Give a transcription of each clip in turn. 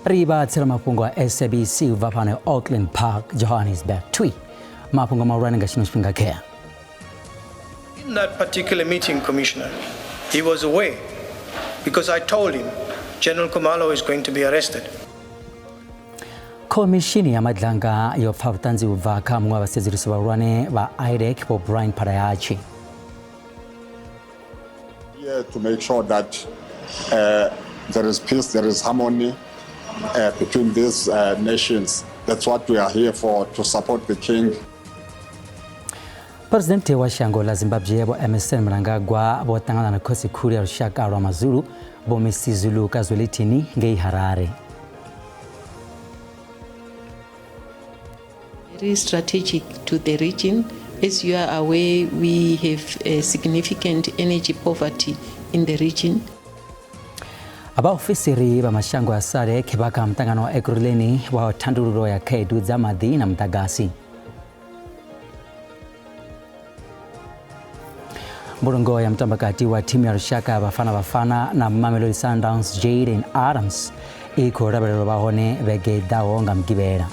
Riba tsira Mafhungo wa SABC uvapane Auckland Park, Johannesburg. Twi Mafhungo maurani ngashino spinga care. In that particular meeting, Commissioner, he was away because I told him General Khumalo is going to be arrested. Komishini ya madlanga yo favutanzi uvaka mwa basezerisi barwane ba IDEC bo Brian Parayachi. Yeah, to make sure that there is peace, there is harmony between these nations. That's what we are here for, to support the king. President wa Shango la Zimbabwe bo Emerson Mnangagwa bo tangana na kosi kuri ya Rushaka rwa Mazulu bo misizulu kazwelitini ngei Harare. Very strategic to the region. As you are aware, we have a significant energy poverty in the region. Aba ofisiri ba mashango ya SADC baka mtangano wa Ekuruleni wa tandururo ya kaidu za madhi na mtagasi. Murongo ya mtambakati wa timu ya Rushaka bafana na Mamelodi Sundowns Jaden Adams iko rabarero bahone bege dawo nga mgibera.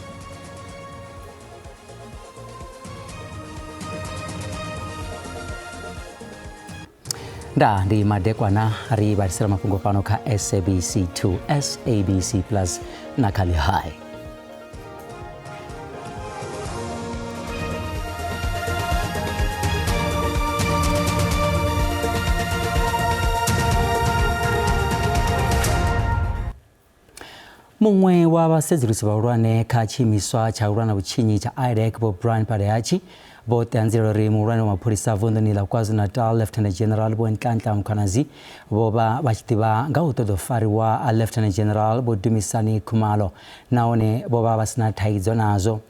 Da ndi madekwana ri barisira Mafhungo pano ka SABC2 SABC Plus na kali high. Mungwe wa basezerisi barwane ka chimiswa cha urana buchinyi cha IDEC bo Brian Parayachi bo tanziro ri murwane wa polisi vondoni la KwaZulu-Natal Lieutenant General bo Nkanta Mkhanazi bo ba bachitiba ngautodo fariwa Lieutenant General bo Dumisani Khumalo naone bo ba basina thaidzo nazo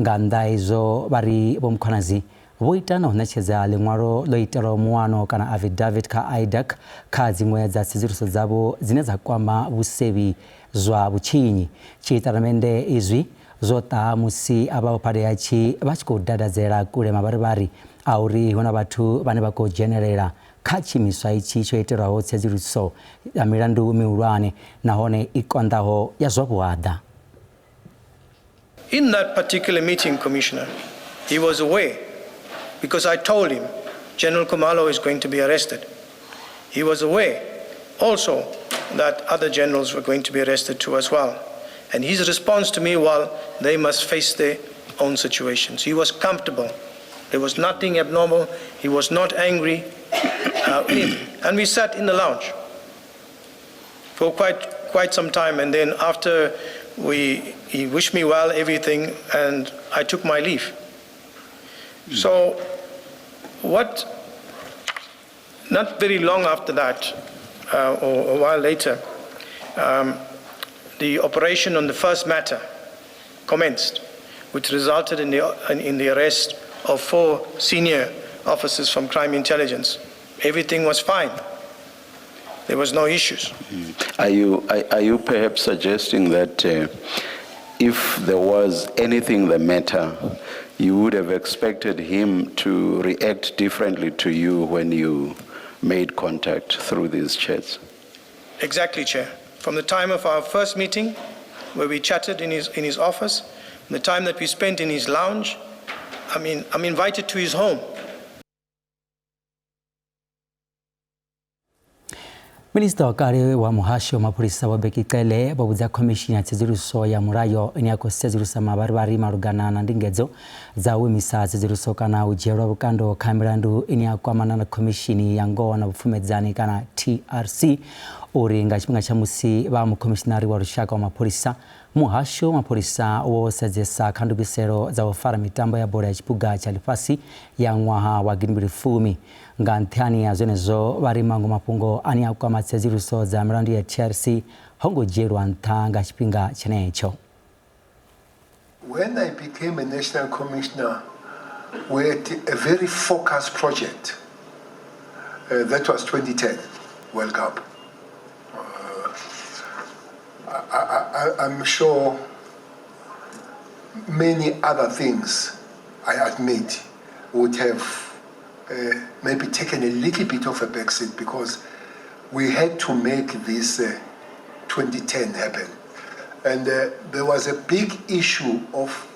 nganda izo bari bo Mkhanazi voitana hunacheza lengwaro loitero muano kana affidavit ka IDEC ka zimwe za siziriso zabo zineza kwamba busebi zwa buchinyi chitaramende izwi zota musi aba Parayachi bachiko dadazera kule mabaribari auri hona batu bane bako generera kachimiswa ichi choitero ho siziriso ya mirandu miurwane nahone ikondaho ya zwabuada. In that particular meeting, Commissioner, he was away because I told him General Khumalo is going to be arrested. He was aware also that other generals were going to be arrested too as well. And his response to me was, they must face their own situations. He was comfortable. There was nothing abnormal. He was not angry. And we sat in the lounge for quite some time. And then after he wished me well, everything, and I took my leave. So not very long after that, or a while later, the operation on the first matter commenced, which resulted in the arrest of 4 senior officers from crime intelligence. Everything was fine. There was no issues. Are you perhaps suggesting that if there was anything the matter, you would have expected him to react differently to you when you made contact through these chats? Exactly, Chair. From the time of our first meeting, where we chatted in his office, the time that we spent in his lounge, I'm invited to his home. Minister wakari wa muhasho mapolisa wabekikele babuza komishini ya teziruso ya murayo inyako tezirusa mabaribari marugana na ndingezo za wimisa teziruso kana ujero bukando kamirandu inyako manana komishini ya ngoa na bufumedzani kana TRC uringa chipinga cha musi ba mukomishinari wa Rushaka wa mapolisa muhasho mapolisa wosezesa kandubisero za wafara mitambo ya bora ya chipuga cha lifasi ya ngwaha wa gimbiri fumi ngantani ya zonezo bari mango mapungo ani akwa matseziruso za mirandu ya TRC hongo jerwa ntanga chipinga chenecho. When I became a national commissioner, we had a very focused project. That was 2010 World Cup. I'm sure many other things, I admit, would have maybe taken a little bit of a backseat because we had to make this 2010 happen. And there was a big issue of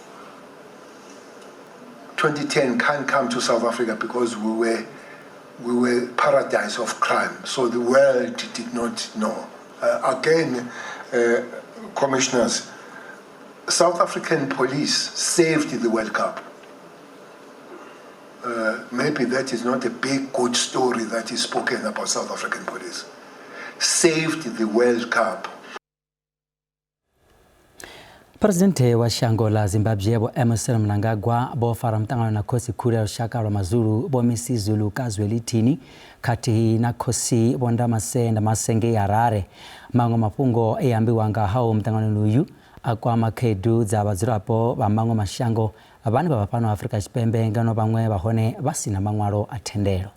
2010 can't come to South Africa because we were paradise of crime. So the world did not know. Again, commissioners, South African police saved the World Cup. Maybe that is not a big, good story that is spoken about South African police. Saved the World Cup. Presidente wa shango la Zimbabwe bo Emerson Mnangagwa bo fara mtangano na kosi kuri rushaka rwa mazulu bo misi zulu kazwelitini kati na kosi bonda masenda masenge ya rare mango Mafhungo eyambiwanga hao mtangano nuyu akwa makedu za bazirapo ba mango mashango abani babapano Afrika chipembe ngano bamwe bahone basina mangwaro atendero.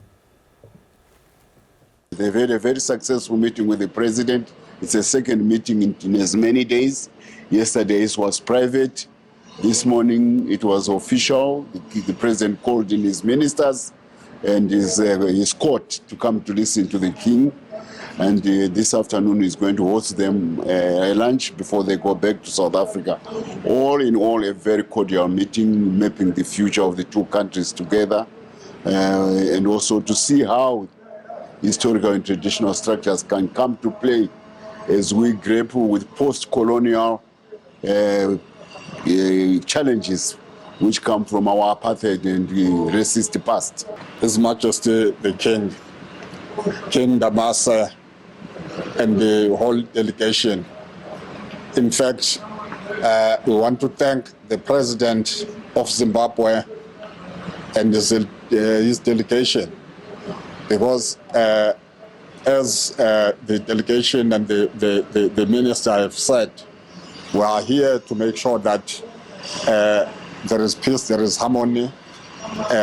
They've had a very successful meeting with the president. It's a second meeting in as many days. Yesterday's was private. This morning it was official. The president called in his ministers and his court to come to listen to the king. And this afternoon he's going to host them a lunch before they go back to South Africa. All in all, a very cordial meeting, mapping the future of the two countries together, and also to see how historical and traditional structures can come to play as we grapple with post-colonial challenges which come from our apartheid and racist past. His Majesty the King, King Damasa, and the whole delegation. In fact, we want to thank the President of Zimbabwe and his delegation, because as the delegation and the minister have said, we are here to make sure that there is peace, there is harmony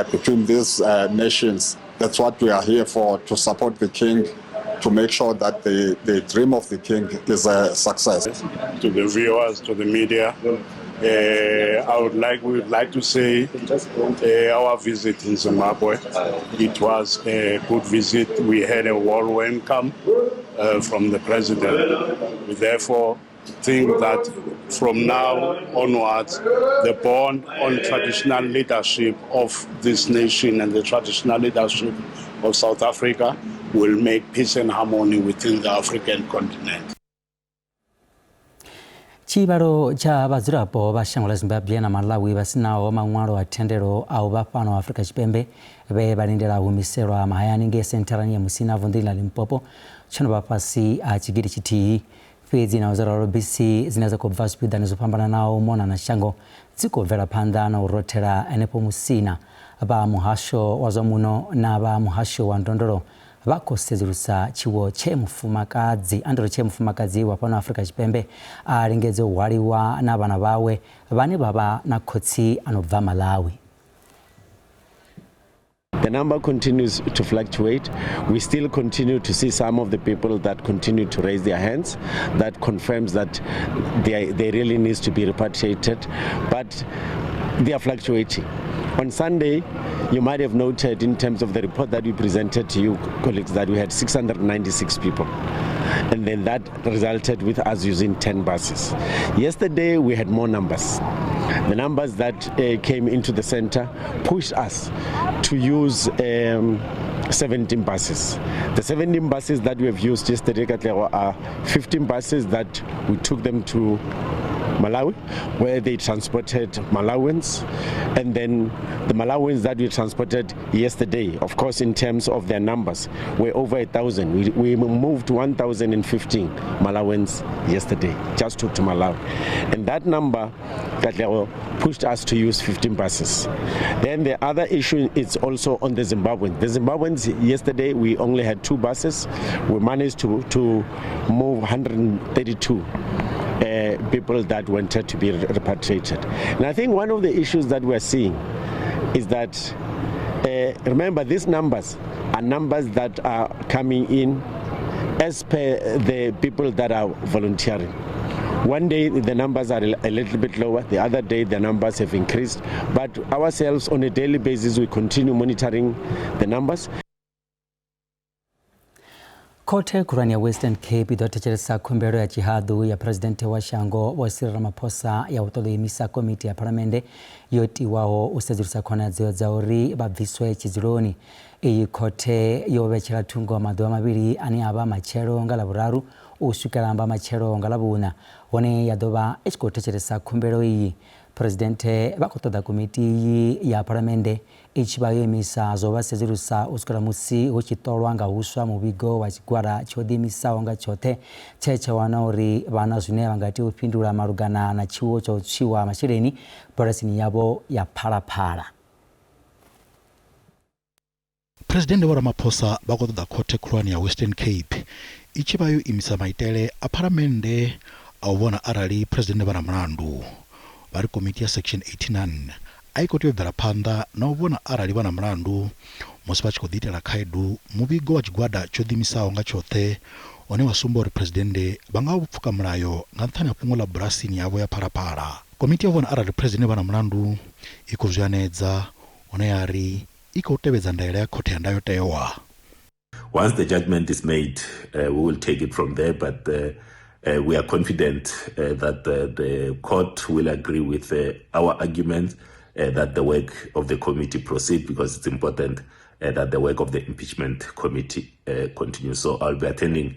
between these nations. That's what we are here for, to support the king, to make sure that the dream of the king is a success. To the viewers, to the media, we would like to say our visit in Zimbabwe, it was a good visit. We had a warm welcome from the president. We therefore think that from now onwards, the bond on traditional leadership of this nation and the traditional leadership of South Africa will make peace and harmony within the African continent. Chibaro cha bazirapo bashango la Zimbabwe na Malawi basinao mangwaro atendero au bapano Afrika chipembe be balindira umisero mahayani nge sentarani ya musina vundila Limpopo chano bapasi achigiri chiti fezi na wazara RBC zinaweza kubva spida nizopambana nao mona na shango ziko vera panda na urotera enepo musina ba muhasho wazomuno na ba muhasho wa ndondoro bakosezerusa chiwo chemufumakazi andoro chemufumakazi wapano Afrika chipembe alingezo waliwa na bana bawe bane baba na kotsi anobva Malawi. The number continues to fluctuate. We still continue to see some of the people that continue to raise their hands. That confirms that they really need to be repatriated, but they are fluctuating. On Sunday, you might have noted in terms of the report that we presented to you, colleagues, that we had 696 people. And then that resulted with us using 10 buses. Yesterday, we had more numbers. The numbers that came into the center pushed us to use 17 buses. The 17 buses that we have used yesterday are 15 buses that we took them to Malawi, where they transported Malawians, and then the Malawians that we transported yesterday, of course, in terms of their numbers, were over 1,000. We moved 1,015 Malawians yesterday, just to Malawi, and that number that pushed us to use 15 buses. Then the other issue is also on the Zimbabweans. The Zimbabweans, yesterday we only had 2 buses. We managed to move 132 people that wanted to be repatriated. And I think one of the issues that we're seeing is that, remember, these numbers are numbers that are coming in as per the people that are volunteering. One day the numbers are a little bit lower, the other day the numbers have increased, but ourselves on a daily basis we continue monitoring the numbers. Kote kurani ya Western Cape idotecheresa khumbelo ya chihadu ya Presidente wa Shango wa Cyril Ramaphosa ya utoloimisa komiti ya paramende yotiwaho usedzurisa khonadzeo dza uri babviswe chiziloni. Iyi kote yovechera thungo maduwa maviri ani ava machero nga lavuraru uswikela amba machero nga lavuna wone yadova echikotecheresa khumbelo iyi. Presidente vakotoda komiti iyi ya paramende ichivayoimisa zovasedzulusa uswikela musi wochitolwa nga uswa muvigo wa chigwada chodimisawo nga chote chechewana uri vana zwine vangati upindula malugana na chiwo chotswiwa masheleni polasini yavo ya phalaphala. Presidente wa Ramaphosa vakotoda khote khulwane ya Western Cape ichivayoimisa maitele a paramende awona arali presidente vana mlandu vari komiti ya section 89 aikoti yobvera phanda na uvona arali vana mlandu musi vachikodhiitela khaedu muvigo wa chigwada chodhimisawo nga chothe one wasumba uri presidente vangavupfuka mulayo nga nthani ya fhungo la bulasini yavo ya phalaphala. Komiti yovona arali presidente vana mlandu ikuzviyanedza one yari ikotevedzera ndaela ya khothe ya ndayotewa. Once the judgment is made, we will take it from there, but we are confident that the court will agree with our arguments that the work of the committee proceed, because it's important that the work of the impeachment committee continues. So I'll be attending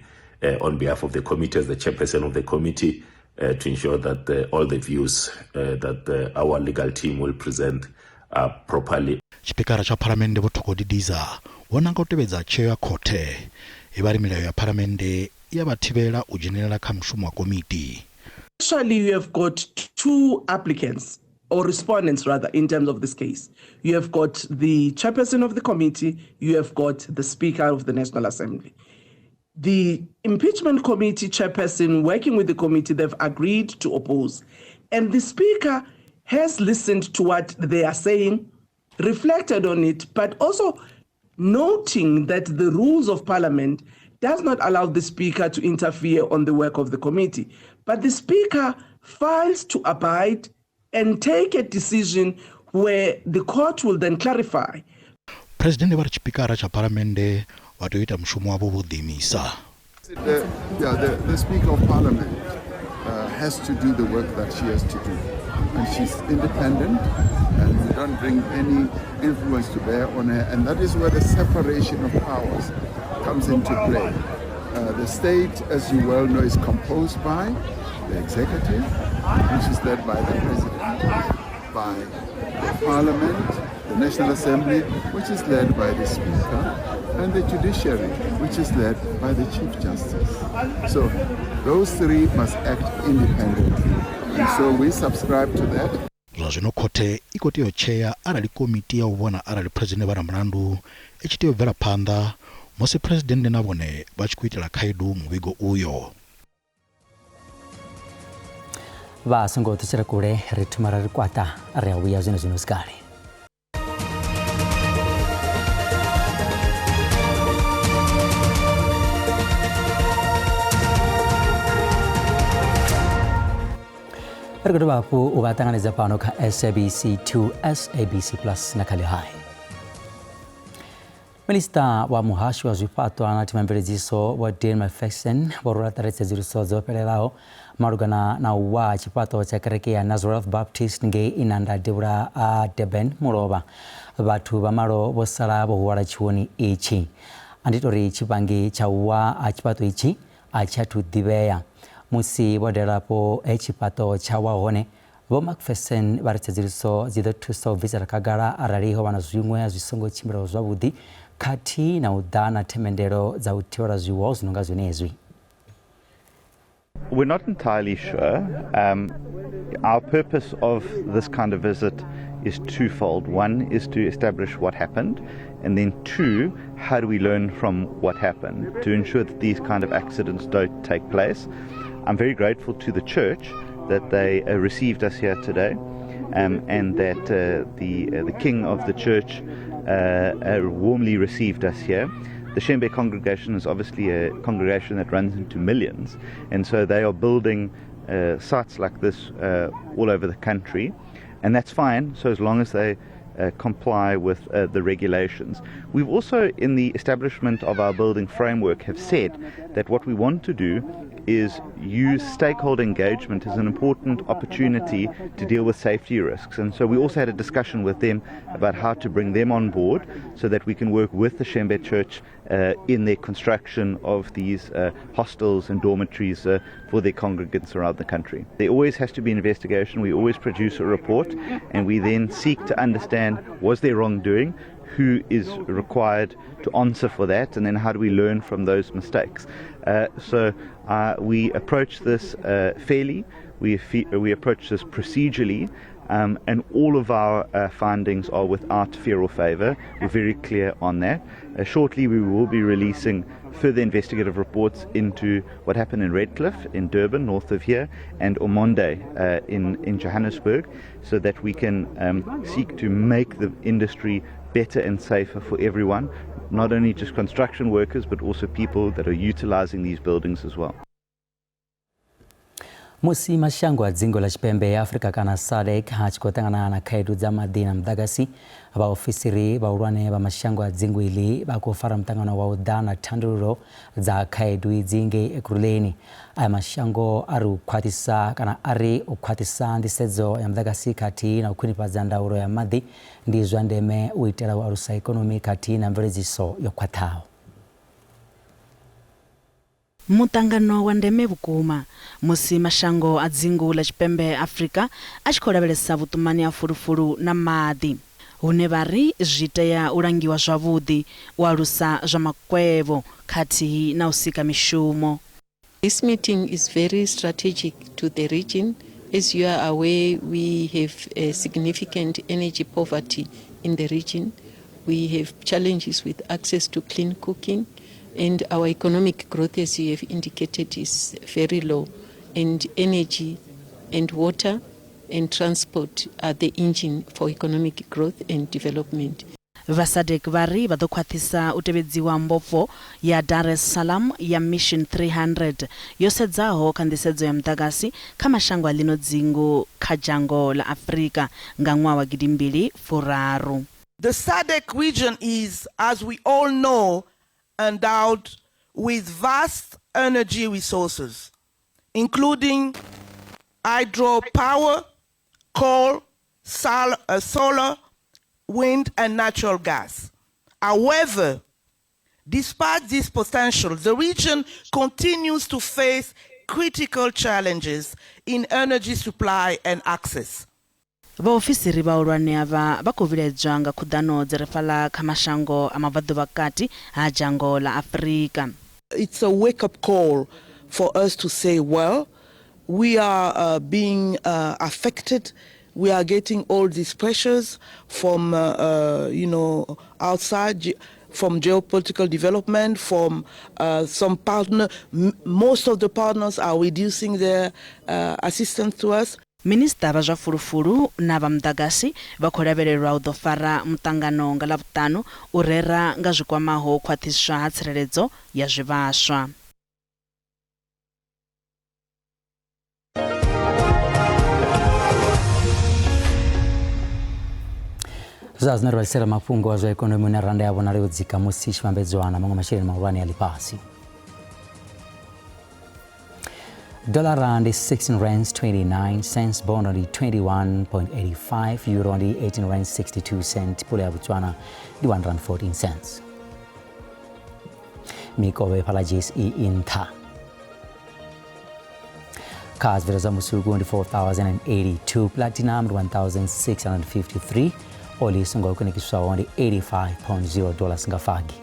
on behalf of the committee as the chairperson of the committee to ensure that all the views that our legal team will present are properly. Chipikara cha paramende votokodidiza wonanga utevedza cheo ya khothe ivari milayo ya paramende yavathivela ujenelela kha mshumo wa komiti. Actually, you have got two applicants or respondents rather in terms of this case. You have got the chairperson of the committee, you have got the speaker of the National Assembly. The impeachment committee chairperson working with the committee, they've agreed to oppose. And the speaker has listened to what they are saying, reflected on it, but also noting that the rules of parliament does not allow the speaker to interfere on the work of the committee. But the speaker fails to abide and take a decision where the court will then clarify. President wa chipikara cha paramende watoita mshumo wavo vudhimisa. The Speaker of Parliament has to do the work that she has to do. And she's independent, and we don't bring any influence to bear on her, and that is where the separation of powers comes into play. The state, as you well know, is composed by the executive, which is led by the president, by the parliament, the National Assembly, which is led by the speaker, and the judiciary, which is led by the Chief Justice. So those three must act independently. And so we subscribe to that. Lazino khothe ikoti yocheya arali komiti ya uvona arali president vana mlandu echitiyo vera phanda mose president navone vachikuitela khaedu muvigo uyo. Vasungo tuchera kule ritumara rikwata reawiya zino skari. Ergodo bapu ugatanganiza pano ka SABC 2 SABC Plus na kali hai. Minista wa muhashi wa zwipato anatima mbeledziso wa Mafhungo warura taretse ziriso zopererao marugana na wa chipato cha kereke ya Nazareth Baptist nge inanda debura a Deben muloba batu bamalo bosala bohuwala chiwoni ichi anditori chipangi cha wa a chipato ichi achatu dibeya musi waderapo echipato cha wahone bo Mafhungo bareteziriso zidotuso vizara kagara arariho banazwimwe azwisongo chimbero zwabudi kati na udana temendero za utiora zwiwo zinonga zonezwi. We're not entirely sure. Our purpose of this kind of visit is twofold. One is to establish what happened, and then two, how do we learn from what happened to ensure that these kind of accidents don't take place. I'm very grateful to the church that they received us here today, and that the king of the church warmly received us here. The Shembe congregation is obviously a congregation that runs into millions, and so they are building sites like this all over the country, and that's fine, so as long as they comply with the regulations. We've also, in the establishment of our building framework, have said that what we want to do is use stakeholder engagement as an important opportunity to deal with safety risks. And so we also had a discussion with them about how to bring them on board so that we can work with the Tshivenda Church in their construction of these hostels and dormitories for their congregants around the country. There always has to be an investigation. We always produce a report and we then seek to understand, was there wrongdoing, who is required to answer for that, and then how do we learn from those mistakes. So we approach this fairly, we approach this procedurally, and all of our findings are without fear or favour. We're very clear on that. Shortly we will be releasing further investigative reports into what happened in Redcliffe, in Durban, north of here, and Omonde in Johannesburg, so that we can seek to make the industry better and safer for everyone, not only just construction workers, but also people that are utilizing these buildings as well. Musi mashango a dzingo la Tshipembe ya Afrika kana SADC hachikotangana na khaedu dza maḓi na mudagasi. Vaofisiri vahulwane va mashango a dzingo ili vakufara mutangano wa u ḓa na thandululo dza khaedu idzi ngei Ekurhuleni. Aya mashango ari u khwaṱhisa nḓisedzo ya mudagasi khathihi na u khwinifhadza ndaulo ya maḓi ndi zwa ndeme u itela u alusa ikonomi khathihi na mveledziso yo khwaṱhaho. Mutangano wa ndeme vhukuma musi mashango a dzingu la Tshipembe Afrika a tshi khou lavhelesa vhutumani ha fulufulu na maḓi hune vha ri zwi tea u langiwa zwavhuḓi u alusa zwa makwevho khathihi na u sika mishumo. This meeting is very strategic to the region. As you are aware, we have a significant energy poverty in the region. We have challenges with access to clean cooking. And our economic growth, as you have indicated, is very low. And energy and water and transport are the engine for economic growth and development. SADC vari vha ḓo khwaṱhisa u tevhedziwa mbofho ya Dar es Salaam ya Mission 300 yo sedzaho kha nḓisedzo ya mudagasi kha mashango a ḽino dzingu kha dzhango la Afrika nga ṅwaha wa 2030. The SADC region is, as we all know, endowed with vast energy resources, including hydropower, coal, solar, wind, and natural gas. However, despite this potential, the region continues to face critical challenges in energy supply and access. Vaofisiri vahulwane ava vakuviledzwa nga khuḓano dzi re fhaḽa kha mashango a mavhadu vhakati ha dzhango la Afrika. It's a wake-up call for us to say, well, we are being affected. We are getting all these pressures from, outside, from geopolitical development, from some partner. Most of the partners are reducing their assistance to us. Minista va zwa fulufulu na va mudagasi va khou lavhelelwa u ḓo fara mutangano nga Ḽavhuṱanu u rera nga zwikwamaho khwaṱhiswa ha tsireledzo ya zwivhaswa. Zwa zwino ri vhalisela mafhungo a zwa ikonomi une randa ya vhonala yo dzika musi tshi vhambedzwa na maṅwe masheleni mahulwane a ḽifhasi. Dollar rand is 16 rands 29 cents, bond only 21.85, euro only 18 rands 62 cents, pula ya Botswana di 1 rand 14 cents. Mikobe palagis I inta. Cars veraza musugu 4,082, platinum 1,653, oli sunga ukanikiswa only $85.0 ngafagi.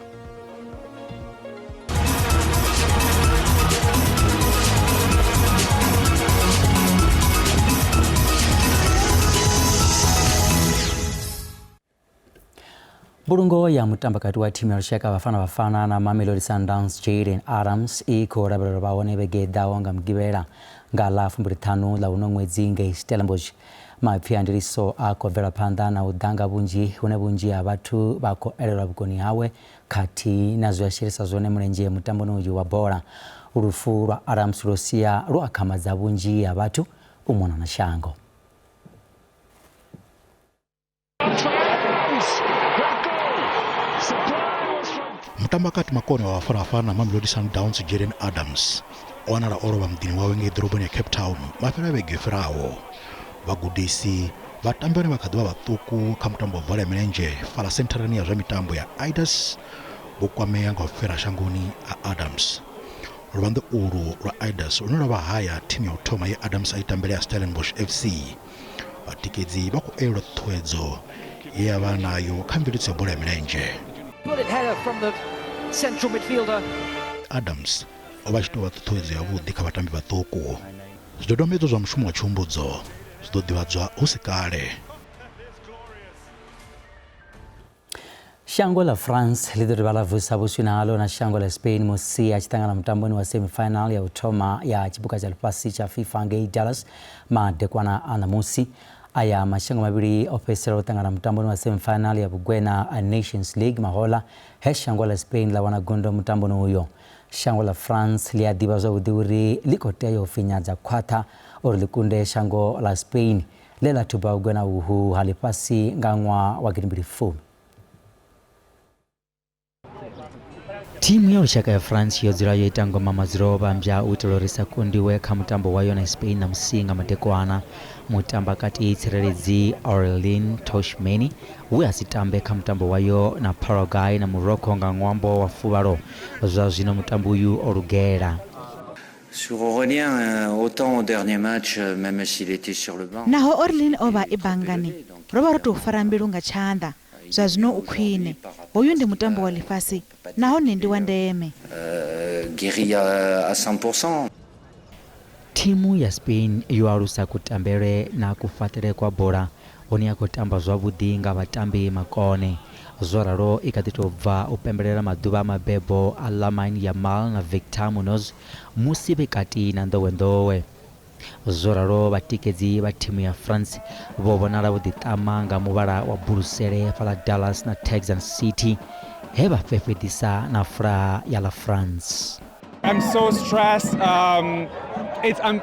Bulungo ya mutamba kati wa timu ya Lushaka Bafana na Mamelodi Sundowns Jaden Adams iko rabelero baone begeda nga mgibera nga la 2005 la uno mwezi ngei Stellenbosch. Mapya ndiriso ako vera panda na udanga bunji une bunji abatu bako erera bukoni hawe kati nazo yashirisa zone mulenje mutambo n'uyu wa bora urufu rwa Adams Rosia ru akamaza bunji abatu umona na shango. mtamba kati makoni wa wafarafana Mamelodi Sundowns Jaden Adams wanala olowa mdini wawe ng'edorobani ya Cape Town mapera begeferawo bagudisi batambane bakadwa batuku kamutambo vale menenje fala centrani ya mitambo ya Idas bukwame ngo fera shangoni a Adams rwanda uru rwa Idas unora bahaya timu ya utoma ya Adams aitambele ya Stellenbosch FC batikezi bako ero twezo yabana yo kambirutse bola menenje bullet header from the central midfielder Adams obashito batutweze yabudi kabatambi batuku zidodomezo za mshumu wa chumbuzo zidodibadzwa usikale. Shango la France lidoribala vusa buswinalo na shango la Spain musi achitangana mtamboni wa semi-final ya utoma ya chibuka cha lupasi cha FIFA ngei Dallas madekwana anamusi aya mashango mabiri ofesero tangana mtamboni wa semi-final ya bugwena a Nations League mahola shango la Spain la wanagondo mtamboni huyo. Shango la France liadibazo udhuri likotea ufinyaza kwata likunde shango la Spain lela tuba ugwena uhu halipasi ngangwa wagirimbirifu. Timu ya ushaka ya France yozirayo itango mamaziroba mbya utororisa kundi weka mutambo wayo na Spain na msinga madekwana mutamba kati itirerizi Aurelien Tchouameni we asitambe kamutambo wayo na Paraguay na Morocco ngangwambo wa fubaro zazino mutambo yu orugera. Sur Aurélien, autant au dernier match, même s'il était sur le banc. Naho Aurelien oba ibangani robarutu farambirunga chanda zazino ukwine boyo ndi mutambo wa lifasi naho nindi wandeme guéri à 100%. Timu ya Spain yuarusa kutambere na kufatire kwa bora onia kutamba zwabudi nga batambi makone zoraro ikatitova upemberera maduba mabebo Lamine Yamal na Victor Munoz musibe kati na ndowendowe zoraro batikezi ba timu ya France bobonara buditama nga mubara wa Bruxelles fala Dallas na Texas City heba fefedisa na fra ya la France. I'm so stressed. I'm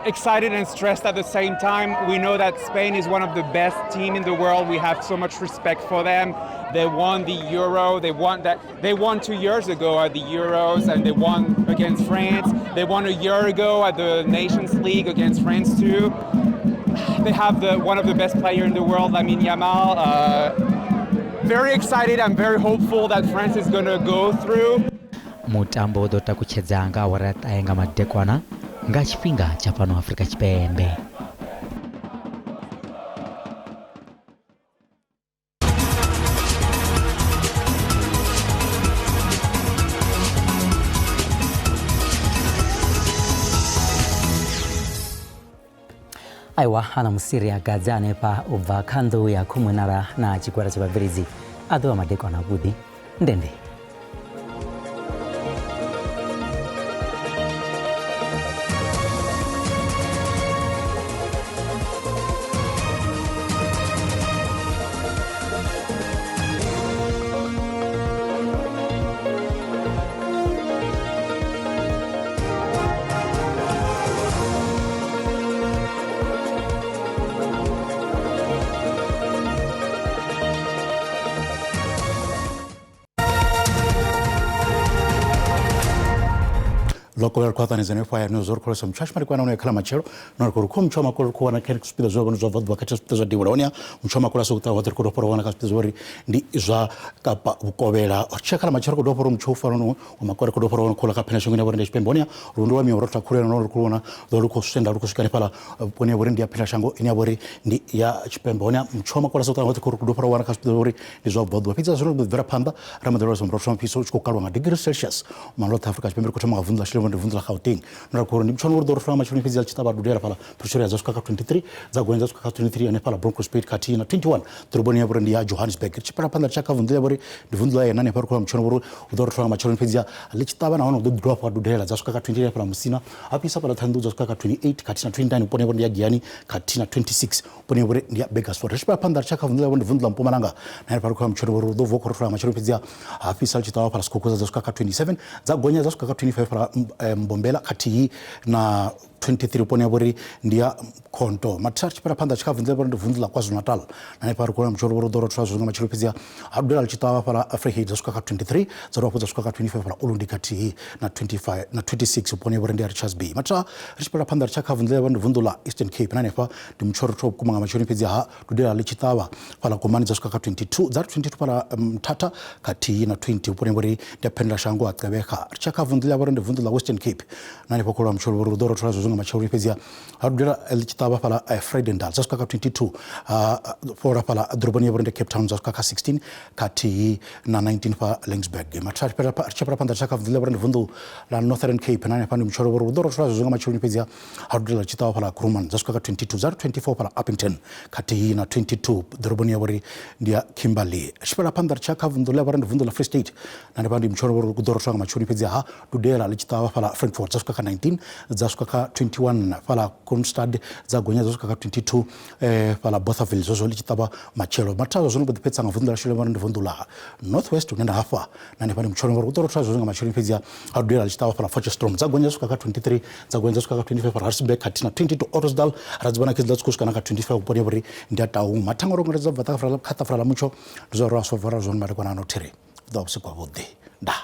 excited and stressed at the same time. We know that Spain is one of the best teams in the world. We have so much respect for them. They won the Euro. They won 2 years ago at the Euros, and they won against France. They won a year ago at the Nations League against France too. They have one of the best players in the world, Lamine Yamal. Very excited. I'm very hopeful that France is going to go through. Mutambo dota kuchezanga warata yenga madekwana nga chipinga cha pano Afrika chipembe. Aiwa hana musiri ya gazane pa uvakando ya kumunara na chikwara chibabirizi adwa madekwana budi ndende. local kwata nizene fire no zor kola samchashmari kwa naona kala machero na ko mchoma ko ko na ken spida zo no zo vodwa kacha spida zo diwronia mchoma kola so tawa ko poro wana kaspida zori ndi izwa kapa ukobela chakala machero ko do poro mchofa no umakore ko do poro kola kapena shungina borende spembonia rundo wa mi orota kure no ko na do ko senda ko shikane pala pone borende ya pela shango ina bori ndi ya spembonia mchoma kola so tawa ko do poro wana kaspida zori ndi zo vodwa pizza zo vera panda ramadoro so mroshom piso ko kalwa degree celsius malota afrika spember ko tama vundla shilo vundla Gauteng na ko ni mchona wor do rfa machuni pizza chitaba dudera pala pressure za 23 za gwenza 23 ane pala Bronco Speed kati na 21 turboni ya brand ya Johannesburg chipara panda chaka vundla bori vundla ya nane par ko mchona wor do rfa machuni pizza lichitaba na ono do drop wa dudera za 23 pala musina apisa pala thandu za 28 kati na 29 pone bori ya Giani kati na 26 pone bori ya Begasford chipara panda chaka vundla bori vundla Mpumalanga na par ko mchona wor do voko rfa machuni pizza apisa chitaba pala skokoza za 27 za gonya za 25 pala Mbombela kati na 23 pone bori ndia konto matsarchi para panda chika vunzela bori vunzela KwaZulu Natal na para kuna mchoro boro doro twazo nga machiro pizia Abdul Alchitawa para Africa zasuka ka 23 zaro kwa zasuka ka 25 para ulundi kati na 25 na 26 pone bori ndia Richards B matra richi para panda chika vunzela bori vunzela Eastern Cape na pa di mchoro top kuma nga machiro pizia ha Abdul Alchitawa para komani zasuka ka 22 zaro 22 para Mtata kati na 20 pone bori ndia Pendla Shango atkabeka chika vunzela bori vunzela Western Cape na pa kwa mchoro boro doro twazo machauri pezia Harudela elichitaba pala Fredendal zaska ka 22 fora pala Drobania Brande Cape Town zaska ka 16 kati na 19 pa Lensburg machauri pala panda chaka vile Brande Vundu la Northern Cape na pandi mchoro boro doro trazo zunga machauri pezia Harudela elichitaba pala Kruman zaska ka 22 zar 24 pala Uppington kati na 22 Drobania Bori ndia Kimberley shipala panda chaka vundula Brande Vundu la Free State na pandi mchoro boro doro trazo machauri pezia ha Dudela elichitaba pala Frankfurt zaska ka 19 zaska ka 21 pala Kronstad za gonya zoka ka 22 pala Bothaville zozo lichitaba machelo matazo zono budipetsa ngavundula shile mara ndivundula Northwest unenda hafa na ne pali mchoro mara utoro trazo zonga machelo pezia Adela lichitaba pala Forchestrom za gonya zoka ka 23 za gonya zoka ka 25 pala Harrisburg katina 22 Ottosdal razbana kizla tsukushka na ka 25 pone bori ndia tawu matangoro ngeza vata frala khata frala mucho zo raso vara zon mara kona no tire da usiku abode da